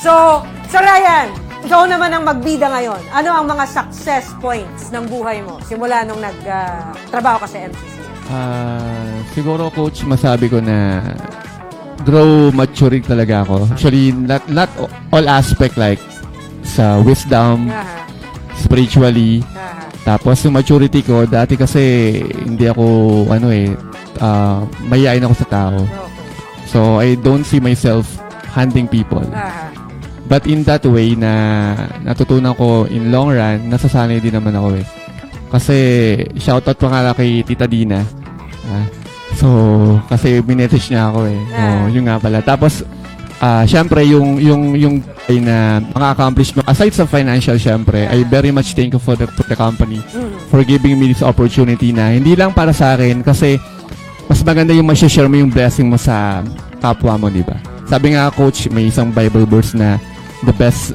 So, Sir Ryan, ikaw naman ang magbida ngayon. Ano ang mga success points ng buhay mo simula nung nag-trabaho ka sa MCC? Siguro, Coach, masabi ko na grow maturing talaga ako. Actually, not all aspect like sa wisdom, spiritually. Tapos yung maturity ko, dati kasi hindi ako, mayayain ako sa tao. So, I don't see myself handling people. But in that way na natutunan ko in long run, nasasanay din naman ako eh. Kasi shoutout pa nga kay Tita Dina. So, kasi minessage niya ako eh. Yun nga pala. Tapos, syempre, yung na mga accomplishment, aside sa financial, syempre, I very much thank you for the company for giving me this opportunity na hindi lang para sa akin kasi mas maganda yung ma-share mo yung blessing mo sa kapwa mo, di ba? Sabi nga, Coach, may isang Bible verse na the best,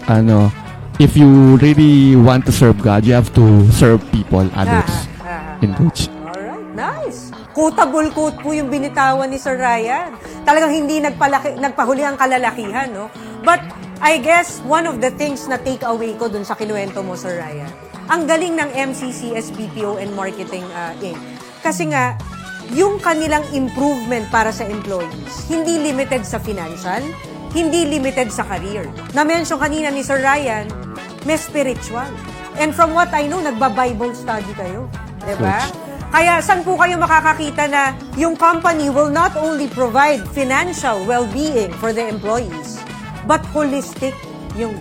if you really want to serve God, you have to serve people, others. In Coach. Alright, nice. Quotable quote po yung binitawan ni Sir Ryan. Talagang hindi nagpahuli ang kalalakihan, no? But I guess one of the things na take away ko dun sa kinuwento mo, Sir Ryan, ang galing ng MCCS BPO and Marketing Inc. Kasi nga, yung kanilang improvement para sa employees, hindi limited sa financial, hindi limited sa career. Na-mention kanina ni Sir Ryan, may spiritual. And from what I know, nagba-Bible study kayo. Diba? Kaya saan po kayo makakakita na yung company will not only provide financial well-being for the employees, but holistic yung